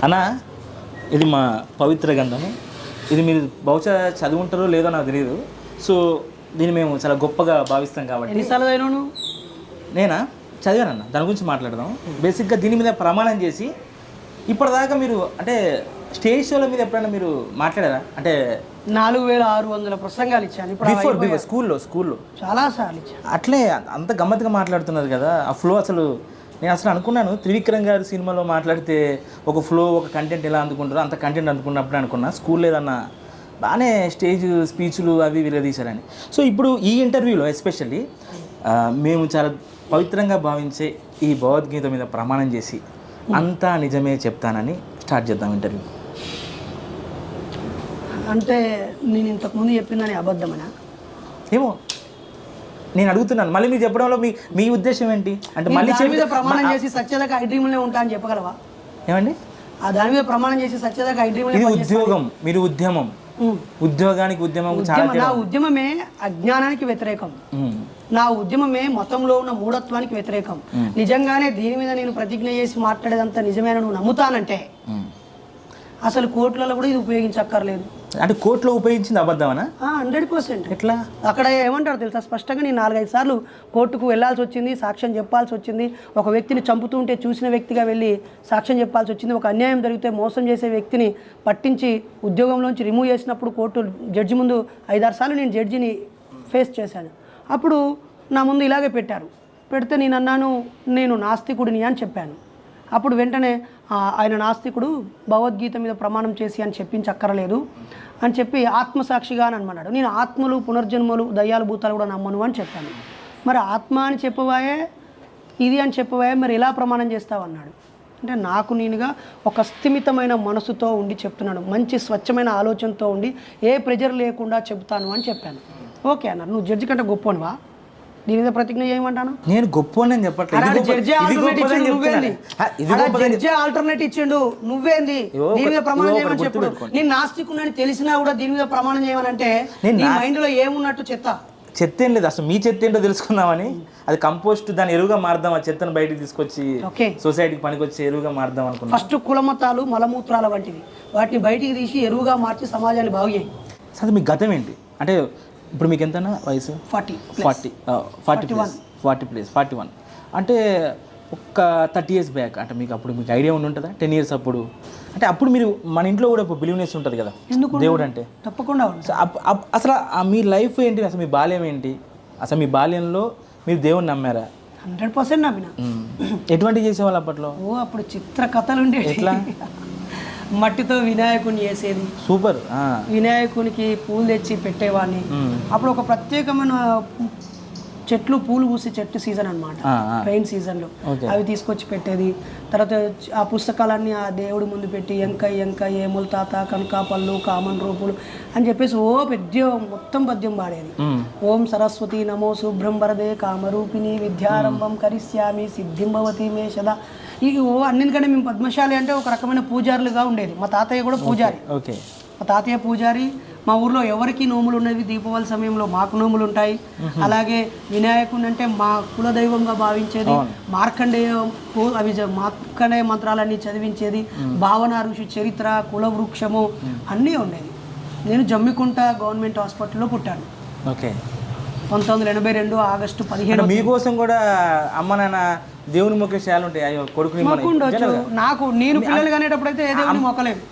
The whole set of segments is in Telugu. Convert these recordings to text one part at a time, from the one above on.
అన్న ఇది మా పవిత్ర గ్రంథము. ఇది మీరు బహుశా చదువుంటారో లేదో నాకు తెలియదు. సో దీన్ని మేము చాలా గొప్పగా భావిస్తాం కాబట్టి. ఎన్నిసార్లు చదివాను? నేనా చదివానన్న, దాని గురించి మాట్లాడదాం. బేసిక్గా దీని మీద ప్రమాణం చేసి ఇప్పటిదాకా మీరు అంటే స్టేజ్ షోల మీద ఎప్పుడైనా మీరు మాట్లాడారా? అంటే 4600 ప్రసంగాలు ఇచ్చాను. ఇప్పుడు స్కూల్లో చాలాసార్లు ఇచ్చాను. అట్లే అంత గమ్మత్తుగా మాట్లాడుతున్నారు కదా. ఆ ఫ్లో అసలు నేను అసలు అనుకున్నాను త్రివిక్రమ్ గారి సినిమాలో మాట్లాడితే ఒక ఫ్లో ఒక కంటెంట్ ఎలా అందుకుంటారో అంత కంటెంట్ అందుకున్నప్పుడు అనుకున్నా స్కూల్లో ఏదన్నా బాగానే స్టేజ్ స్పీచ్లు అవి విరదీశారని. సో ఇప్పుడు ఈ ఇంటర్వ్యూలో ఎస్పెషల్లీ మేము చాలా పవిత్రంగా భావించే ఈ భగవద్గీత మీద ప్రమాణం చేసి అంతా నిజమే చెప్తానని స్టార్ట్ చేద్దాం ఇంటర్వ్యూ. అంటే నేను ఇంతకుముందు చెప్పిందని అబద్ధమనా? ఏమో నేను అడుగుతున్నాను. మళ్ళీ మీరు చెప్పడంలో మీ ఉద్దేశం ఏంటి? అంటే మళ్ళీ దాని మీద ప్రమాణం చేసి సత్యదాకా ఐ డ్రీమ్లో ఉంటా అని చెప్పగలవా? ఏమండి? ఆ దాని మీద ప్రమాణం చేసి సత్యదాకా ఐ డ్రీమ్లో. ఇది ఉద్యోగం, మీరు ఉద్యమం, ఉద్యోగానికి ఉద్యమం. నా ఉద్యమమే అజ్ఞానానికి వ్యతిరేకం. నా ఉద్యమమే మతంలో ఉన్న మూఢత్వానికి వ్యతిరేకం. నిజంగానే దీని మీద నేను ప్రతిజ్ఞ చేసి మాట్లాడేదంతా నిజమేనా నువ్వు నమ్ముతానంటే అసలు కోర్టులలో కూడా ఇది ఉపయోగించక్కర్లేదు. అంటే కోర్టులో ఉపయోగించింది అబద్ధమనా? 100%. ఎట్లా? అక్కడ ఏమంటారు తెలుసా? స్పష్టంగా నేను 4-5 సార్లు కోర్టుకు వెళ్లాల్సి వచ్చింది, సాక్ష్యం చెప్పాల్సి వచ్చింది. ఒక వ్యక్తిని చంపుతూ ఉంటే చూసిన వ్యక్తిగా వెళ్ళి సాక్ష్యం చెప్పాల్సి వచ్చింది. ఒక అన్యాయం జరిగితే మోసం చేసే వ్యక్తిని పట్టించి ఉద్యోగంలోంచి రిమూవ్ చేసినప్పుడు కోర్టు జడ్జి ముందు 5-6 సార్లు నేను జడ్జిని ఫేస్ చేశాను. అప్పుడు నా ముందు ఇలాగే పెట్టారు. పెడితే నేను అన్నాను నేను నాస్తికుడిని అని చెప్పాను. అప్పుడు వెంటనే ఆయన నాస్తికుడు, భగవద్గీత మీద ప్రమాణం చేసి అని చెప్పించక్కర్లేదు అని చెప్పి ఆత్మసాక్షిగా అని అనమన్నాడు. నేను ఆత్మలు, పునర్జన్మలు, దయ్యాలు, భూతాలు కూడా నమ్మను అని చెప్పాను. మరి ఆత్మ అని చెప్పవాయే, ఇది అని చెప్పవాయే, మరి ఎలా ప్రమాణం చేస్తావన్నాడు. అంటే నాకు నేనుగా ఒక స్థిమితమైన మనసుతో ఉండి చెప్తున్నాను, మంచి స్వచ్ఛమైన ఆలోచనతో ఉండి ఏ ప్రెజర్ లేకుండా చెప్తాను అని చెప్పాను. ఓకే అన్నారు. నువ్వు జడ్జి కంటే గొప్పనివా? దీని మీద ప్రతిజ్ఞ చేయమంటాను. నేను గొప్ప జడ్జి ఆల్టర్నేట్ ఇచ్చిండు, నువ్వేంది దీని మీద ప్రమాణం చేయమని చెప్పు. నేను నాస్తికుని తెలిసినా కూడా దీని మీద ప్రమాణం చేయమనంటే నీ మైండ్ లో ఏమున్నట్టు? చెత్త ఏం లేదు అసలు. మీ చెత్త ఏంటో తెలుసుకుందామని, అది కంపోస్ట్, దాన్ని ఎరువుగా మారుదాం, ఆ చెత్తను బయటకు తీసుకొచ్చి సొసైటీకి పనికొచ్చి ఎరువుగా మారుదాం అనుకున్నా. ఫస్ట్ కులమతాలు, మలమూత్రాల వంటివి వాటిని బయటికి తీసి ఎరువుగా మార్చి సమాజాన్ని బాగు చేయి. అసలు మీ గతం ఏంటి? అంటే ఇప్పుడు మీకు ఎంతనా వయసు? 41. అంటే ఒక 30 years బ్యాక్ అంటే మీకు అప్పుడు మీకు ఐడియా ఉంటుందా? 10 years అప్పుడు అంటే అప్పుడు మీరు మన ఇంట్లో కూడా బిలీవ్నెస్ ఉంటుంది కదా దేవుడు అంటే. తప్పకుండా. అసలు మీ లైఫ్ ఏంటి? అసలు మీ బాల్యం ఏంటి? అసలు మీ బాల్యంలో మీరు దేవుని నమ్మారా? 100% నమ్మిన. ఎటువంటి చేసేవాళ్ళు అప్పట్లో? అప్పుడు చిత్ర కథలు ఉండేవి. ఎట్లా? మట్టితో వినాయకుని చేసేది. సూపర్. వినాయకునికి పూలు తెచ్చి పెట్టేవాడిని. అప్పుడు ఒక ప్రత్యేకమైన చెట్లు, పూలు పూసే చెట్టు సీజన్ అనమాట, రైన్ సీజన్లో అవి తీసుకొచ్చి పెట్టేది. తర్వాత ఆ పుస్తకాలన్నీ ఆ దేవుడి ముందు పెట్టి ఎంక ఏములు తాత కనక పళ్ళు కామన్ రూపులు అని చెప్పేసి మొత్తం పద్యం పాడేది. ఓం సరస్వతి నమో శుభ్రం వరదే కామరూపిణి విద్యారంభం కరిష్యామి సిద్ధిం భవతి మే సదా. ఈ అన్నింటికంటే మేము పద్మశాలి అంటే ఒక రకమైన పూజారులుగా ఉండేది. మా తాతయ్య కూడా పూజారి. మా తాతయ్య పూజారి. మా ఊర్లో ఎవరికి నోములు ఉన్నవి, దీపావళి సమయంలో మాకు నోములు ఉంటాయి. అలాగే వినాయకుని అంటే మా కులదైవంగా భావించేది. మార్కండేయ మంత్రాలన్నీ చదివించేది. భావన ఋషి చరిత్ర, కుల వృక్షము అన్నీ ఉండేది. నేను జమ్మికుంట గవర్నమెంట్ హాస్పిటల్లో పుట్టాను. 1982 ఆగస్టు 15. మీకోసం కూడా అమ్మ నాన్న దేవుని మొక్కే శాలు ఉంటాయి. అయ్యో కొడుకుని నాకు నేను పిల్లలు కనేటప్పుడు అయితే ఏ దేవుని మొక్కలేదు.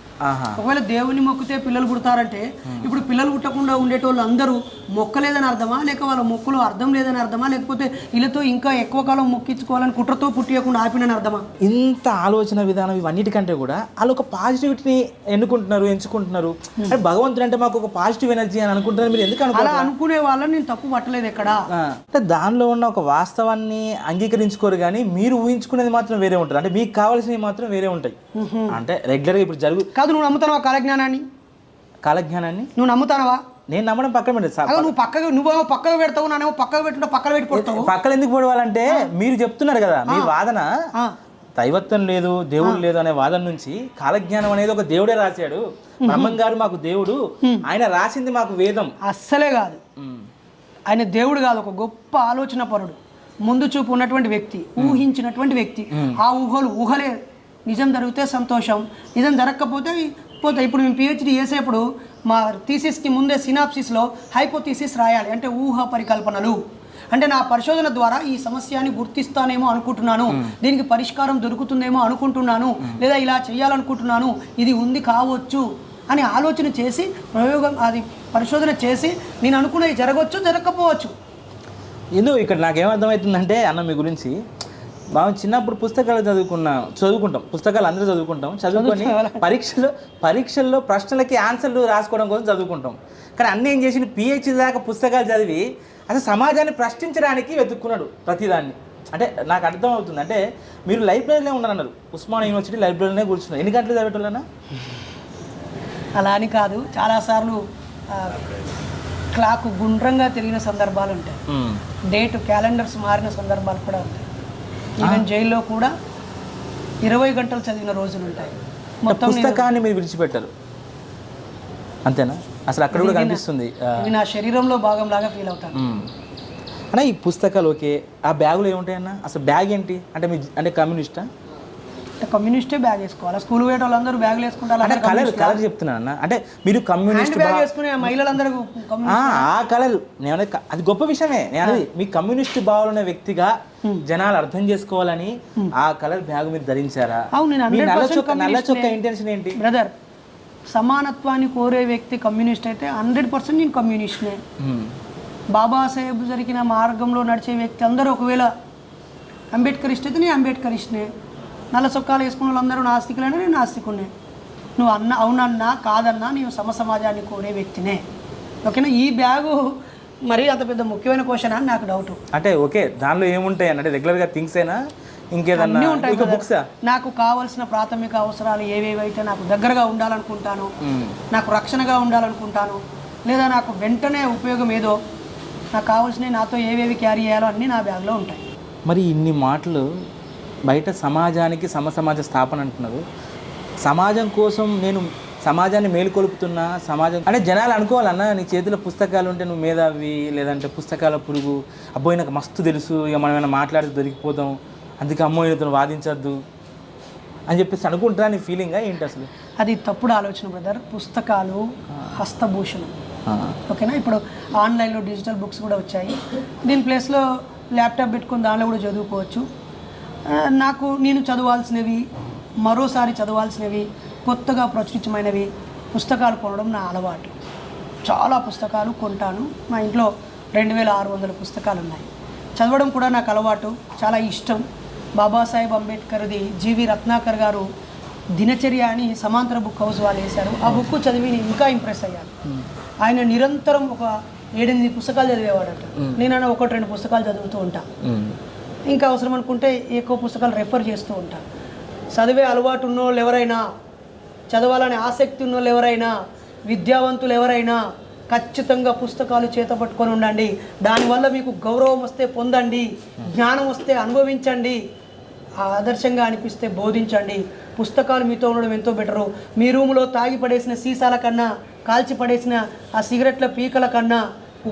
ఒకవేళ దేవుని మొక్కితే పిల్లలు పుడతారంటే ఇప్పుడు పిల్లలు పుట్టకుండా ఉండేటోళ్ళు అందరూ మొక్కలేదని అర్థమా, లేక వాళ్ళ మొక్కలు అర్థం లేదని అర్థమా, లేకపోతే వీళ్ళతో ఇంకా ఎక్కువ కాలం మొక్కించుకోవాలని కుట్రతో పుట్టియకుండా ఆపినని అర్థమా? ఇంత ఆలోచన విధానం ఇవన్నిటికంటే కూడా వాళ్ళు ఒక పాజిటివిటీని ఎంచుకుంటున్నారు. అంటే భగవంతుడు అంటే మాకు ఒక పాజిటివ్ ఎనర్జీ అని అనుకుంటున్నారు. మీరు ఎందుకు అలా అనుకునే వాళ్ళని నేను తప్పు పట్టలేదు ఎక్కడ. అంటే దానిలో ఉన్న ఒక వాస్తవాన్ని అంగీకరించుకోరు, కానీ మీరు ఊహించుకునేది మాత్రం వేరే ఉంటుంది. అంటే మీకు కావాల్సినవి మాత్రం వేరే ఉంటాయి. అంటే రెగ్యులర్గా ఇప్పుడు కాదు. నువ్వు నమ్ముతావా కాలజ్ఞానాన్ని? నువ్వు నమ్ముతానవా? నేను నమ్మడం పక్కన పెడతాను. నువ్వేమో పక్కకు పెడతావు, నానేమో పక్కకు పెట్టుకుంటా పక్కన పెట్టుకుంటావు. పక్కన ఎందుకు పడవాలంటే మీరు చెప్తున్నారు కదా, మీ వాదన దైవత్వం లేదు, దేవుడు లేదు అనే వాదన నుంచి కాలజ్ఞానం అనేది ఒక దేవుడే రాశాడు, బ్రహ్మం గారు మాకు దేవుడు, ఆయన రాసింది మాకు వేదం. అస్సలే కాదు. ఆయన దేవుడు కాదు, ఒక గొప్ప ఆలోచన పరుడు, ముందు చూపు ఉన్నటువంటి వ్యక్తి, ఊహించినటువంటి వ్యక్తి. ఆ ఊహలే నిజం జరిగితే సంతోషం, నిజం జరగకపోతే పోతాయి. ఇప్పుడు మేము పిహెచ్డి చేసేప్పుడు మా థీసిస్కి ముందే సినాప్సిస్లో హైపోథీసిస్ రాయాలి, అంటే ఊహా పరికల్పనలు. అంటే నా పరిశోధన ద్వారా ఈ సమస్యని గుర్తిస్తానేమో అనుకుంటున్నాను, దీనికి పరిష్కారం దొరుకుతుందేమో అనుకుంటున్నాను, లేదా ఇలా చేయాలనుకుంటున్నాను, ఇది ఉంది కావచ్చు అని ఆలోచన చేసి ప్రయోగం అది పరిశోధన చేసి నేను అనుకున్నది జరగవచ్చు, జరగకపోవచ్చు. ఎందుకు ఇక్కడ నాకేమర్థమవుతుందంటే అన్న మీ గురించి మనం చిన్నప్పుడు పుస్తకాలు చదువుకుంటాం, పుస్తకాలు అందరూ చదువుకొని పరీక్షల్లో ప్రశ్నలకి ఆన్సర్లు రాసుకోవడం కోసం చదువుకుంటాం. కానీ అన్నీ ఏం చేసి పిహెచ్డి దాకా పుస్తకాలు చదివి అసలు సమాజాన్ని ప్రశ్నించడానికి వెతుక్కున్నాడు ప్రతిదాన్ని. అంటే నాకు అర్థమవుతుంది, అంటే మీరు లైబ్రరీలో ఉన్నారన్నారు, ఉస్మానియా యూనివర్సిటీ లైబ్రరీలోనే కూర్చున్నారు. ఎన్ని గంటలు చదివేటోళ్ళన్నా? అలా అని కాదు, చాలాసార్లు క్లాక్ గుండ్రంగా తిరిగిన సందర్భాలు ఉంటాయి, డేట్ క్యాలెండర్స్ మారిన సందర్భాలు కూడా ఉంటాయి. ఈవెన్ జైల్లో కూడా 20 గంటలు చదివిన రోజులు ఉంటాయి. మొత్తం పుస్తకాన్ని మీరు విడిచిపెట్టారు అంతేనా? అసలు అక్కడ కూడా కనిపిస్తుంది, ఇది నా శరీరంలో భాగం లాగా ఫీల్ అవుతాను. అన్న ఈ పుస్తకాలు ఓకే, ఆ బ్యాగులో ఏముంటాయన్న? అసలు బ్యాగ్ ఏంటి అంటే మీ అంటే కమ్యూనిస్టా? కమ్యూనిస్టే బ్యాగ్ వేసుకోవాలి, స్కూల్ పోయే వాళ్ళందరూ బ్యాగులు వేసుకుంటారు. కలర్ చెప్తున్నాను అన్న, అంటే మీరు కమ్యూనిస్ట్ బ్యాగ్ వేసుకునే మహిళలందరూ ఆ కలర్ నేను అది గొప్ప విషయమే. నేను అనేది మీ కమ్యూనిస్ట్ భావాలనే వ్యక్తిగా జనాలు అర్థం చేసుకోవాలని ఆ కలర్ బ్యాగ్ మీరు ధరించారా? నల్ల చొక్క ఇంటెన్షన్ ఏంటి? బ్రదర్, సమానత్వాన్ని కోరే వ్యక్తి కమ్యూనిస్ట్ అయితే 100% నేను కమ్యూనిస్ట్నే. బాబాసాహెబ్ జరిగిన మార్గంలో నడిచే వ్యక్తి అందరూ ఒకవేళ అంబేద్కరిస్ట్ అయితే నేను అంబేద్కరిస్ట్నే. నల్ల చొక్కాలు వేసుకున్న వాళ్ళందరూ నాస్తికులైనా నేను నాస్తికునే. నువ్వు అవునన్నా కాదన్నా నేను సమాజాన్ని కోరే వ్యక్తినే. ఓకేనా? ఈ బ్యాగు మరి అంత పెద్ద ముఖ్యమైన క్వశ్చన్ అని నాకు డౌట్. అంటే ఓకే, దానిలో ఏముంటాయి అంటే రెగ్యులర్గా థింగ్స్ అయినా ఇంకేదన్నా ఉంటాయి? నాకు కావాల్సిన ప్రాథమిక అవసరాలు ఏవేవైతే నాకు దగ్గరగా ఉండాలనుకుంటాను, నాకు రక్షణగా ఉండాలనుకుంటాను, లేదా నాకు వెంటనే ఉపయోగం ఏదో నాకు కావాల్సినవి నాతో ఏవేవి క్యారీ చేయాలో అన్నీ నా బ్యాగ్లో ఉంటాయి. మరి ఇన్ని మాటలు బయట సమాజానికి సమాజ స్థాపన అంటున్నారు. సమాజం కోసం నేను సమాజాన్ని మేలుకొలుపుతున్నా, సమాజం అంటే జనాలు అనుకోవాలన్నా నీ చేతిలో పుస్తకాలు ఉంటే నువ్వు మేధావి, లేదంటే పుస్తకాల పురుగు, అబ్బోయి నాకు మస్తు తెలుసు, ఇక మనం ఏమైనా మాట్లాడితే దొరికిపోతాం, అందుకే అమ్మోయినతో వాదించద్దు అని చెప్పేసి అనుకుంటా నీ ఫీలింగా ఏంటి అసలు? అది తప్పుడు ఆలోచన బ్రదర్. పుస్తకాలు హస్తభూషణం. ఓకేనా? ఇప్పుడు ఆన్లైన్లో డిజిటల్ బుక్స్ కూడా వచ్చాయి, దీని ప్లేస్లో ల్యాప్టాప్ పెట్టుకుని దానిలో కూడా చదువుకోవచ్చు. నేను చదవాల్సినవి, మరోసారి చదవాల్సినవి, కొత్తగా ప్రచురితమైనవి పుస్తకాలు కొనడం నా అలవాటు. చాలా పుస్తకాలు కొంటాను. మా ఇంట్లో 2600 పుస్తకాలు ఉన్నాయి. చదవడం కూడా నాకు అలవాటు, చాలా ఇష్టం. బాబాసాహెబ్ అంబేద్కర్ది జీవి రత్నాకర్ గారు దినచర్య అని సమాంతర బుక్ హౌస్ వాళ్ళు వేశారు. ఆ బుక్ చదివి నేను ఇంకా ఇంప్రెస్ అయ్యాను. ఆయన నిరంతరం ఒక 7-8 పుస్తకాలు చదివేవాడట. నేను 1-2 పుస్తకాలు చదువుతూ ఉంటాను. ఇంకా అవసరం అనుకుంటే ఎక్కువ పుస్తకాలు రెఫర్ చేస్తూ ఉంటాను. చదివే అలవాటు ఉన్నోళ్ళు ఎవరైనా, చదవాలనే ఆసక్తి ఉన్నోళ్ళు ఎవరైనా, విద్యావంతులు ఎవరైనా ఖచ్చితంగా పుస్తకాలు చేతపట్టుకొని ఉండండి. దానివల్ల మీకు గౌరవం వస్తే పొందండి, జ్ఞానం వస్తే అనుభవించండి, ఆదర్శంగా అనిపిస్తే బోధించండి. పుస్తకాలు మీతో ఉండడం ఎంతో బెటరు. మీ రూములో తాగి పడేసిన సీసాల కన్నా, కాల్చి పడేసిన ఆ సిగరెట్ల పీకల కన్నా,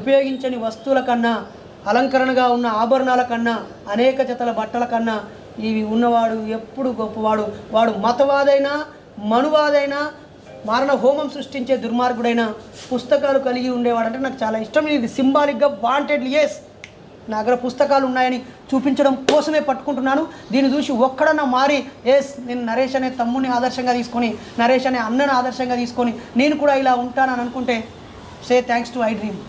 ఉపయోగించని వస్తువుల కన్నా, అలంకరణగా ఉన్న ఆభరణాల కన్నా, అనేక జతల బట్టల కన్నా ఇవి ఉన్నవాడు ఎప్పుడు గొప్పవాడు. వాడు మతవాదైనా, మనువాదైనా, మారణ హోమం సృష్టించే దుర్మార్గుడైన పుస్తకాలు కలిగి ఉండేవాడంటే నాకు చాలా ఇష్టం. ఇది సింబాలిక్గా వాంటెడ్లీ ఎస్ నా దగ్గర పుస్తకాలు ఉన్నాయని చూపించడం కోసమే పట్టుకుంటున్నాను. దీన్ని చూసి ఒక్కడన్నా మారి ఎస్ నేను నరేష్ అనే తమ్ముని ఆదర్శంగా తీసుకొని, నరేష్ అనే అన్నను ఆదర్శంగా తీసుకొని నేను కూడా ఇలా ఉంటానని అనుకుంటే say thanks to I dream.